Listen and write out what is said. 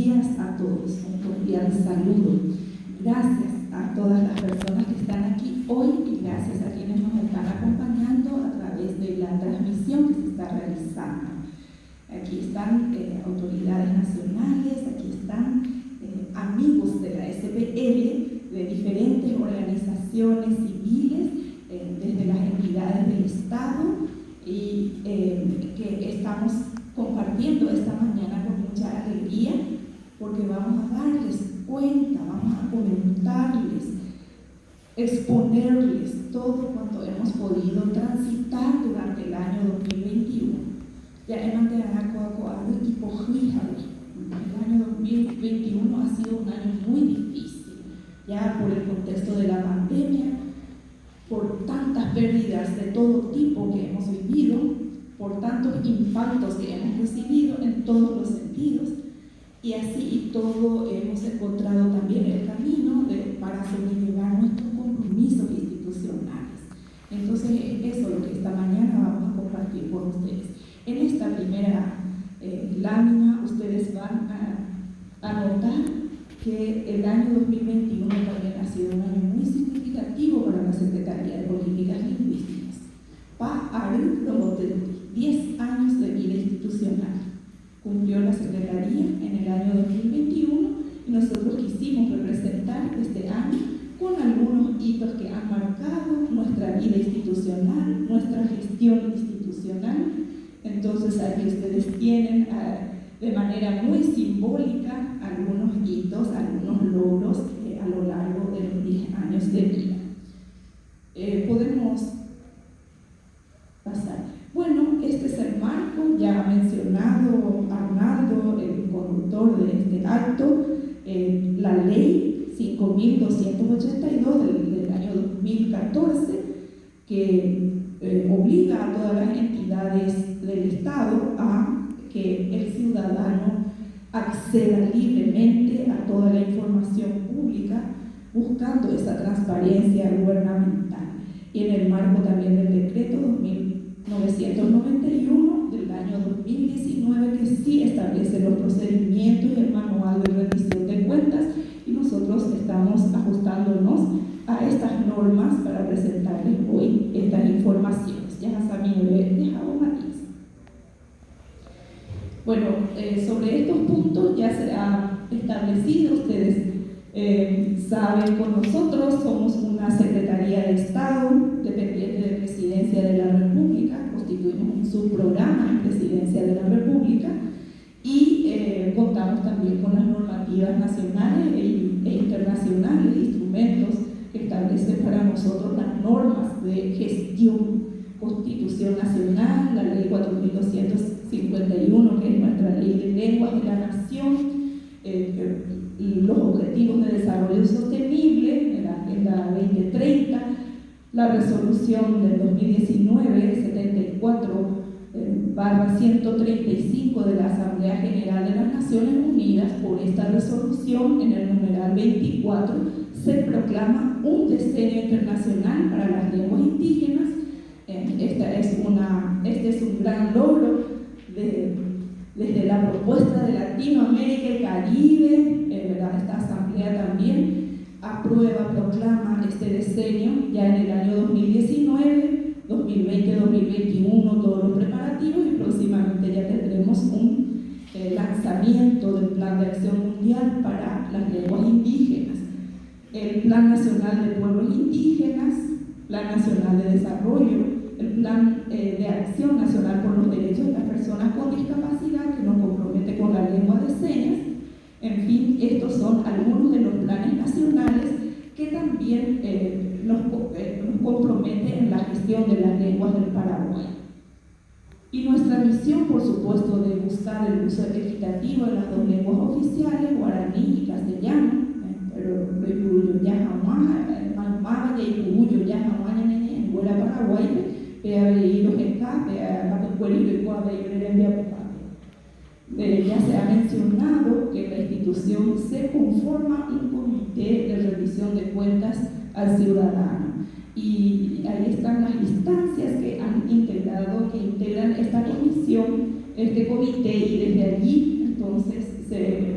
días a todos, un cordial saludo. Gracias a todas las personas que están aquí hoy y gracias a quienes nos están acompañando a través de la transmisión que se está realizando. Aquí están autoridades nacionales, aquí están amigos de la SPL, de diferentes organizaciones civiles, desde las entidades del Estado y que estamos compartiendo esta mañana con mucha alegría porque vamos a darles cuenta, vamos a comentarles, exponerles todo cuanto hemos podido transitar durante el año 2021. Ya hemos de y el año 2021 ha sido un año muy difícil, ya por el contexto de la pandemia, por tantas pérdidas de todo tipo que hemos vivido, por tantos impactos que hemos recibido en todos los sentidos, y así y todo hemos encontrado también el camino para sobrellevar nuestros compromisos institucionales. Entonces eso es lo que esta mañana vamos a compartir con ustedes. En esta primera lámina ustedes van a notar que el año 2021 también ha sido un año muy significativo para la Secretaría de Políticas Lingüísticas. PAARU Logoteruri, 10 años de vida institucional. Cumplió la Secretaría en el año 2021 y nosotros quisimos representar este año con algunos hitos que han marcado nuestra vida institucional, nuestra gestión institucional. Entonces aquí ustedes tienen de manera muy simbólica algunos hitos, algunos logros a lo largo de los 10 años de vida. Podemos pasar. Bueno, este es el marco, ya ha mencionado Arnaldo, el conductor de este acto, la ley 5.282 del año 2014, que obliga a todas las entidades del Estado a que el ciudadano acceda libremente a toda la información pública, buscando esa transparencia gubernamental. Y en el marco también del decreto 2991 del año 2019, que sí establece los procedimientos y el manual de rendición de cuentas, y nosotros estamos ajustándonos a estas normas para presentarles hoy estas informaciones. Ya bueno, sobre estos puntos ya se ha establecido, ustedes saben con nosotros, somos una Secretaría de Estado dependiente de Presidencia de la República, constituimos un subprograma en Presidencia de la República y contamos también con las normativas nacionales e internacionales, instrumentos que establecen para nosotros las normas de gestión, Constitución Nacional, la Ley 4.251, que es nuestra Ley de Lenguas de la Nación, los Objetivos de Desarrollo Sostenible, la Agenda 2030, la Resolución del 2019, 74/135 de la Asamblea General de las Naciones Unidas. Por esta resolución, en el numeral 24, se proclama un decenio internacional para las lenguas indígenas. Este es un gran logro desde la propuesta de Latinoamérica y Caribe, esta asamblea también proclama este decenio ya en el año 2019, 2020, 2021, todos los preparativos, y próximamente ya tendremos un lanzamiento del Plan de Acción Mundial para las lenguas indígenas, el Plan Nacional de Pueblos Indígenas, Plan Nacional de Desarrollo, el Plan de Acción Nacional por los Derechos de las Personas con Discapacidad, que nos compromete con la lengua de señas. En fin, estos son algunos de los planes nacionales que también nos comprometen en la gestión de las lenguas del Paraguay. Y nuestra misión, por supuesto, de buscar el uso equitativo de las dos lenguas oficiales, guaraní y castellano, pero ya se ha mencionado que la institución se conforma un comité de rendición de cuentas al ciudadano, y ahí están las instancias que han integrado, que integran esta comisión, este comité, y desde allí entonces se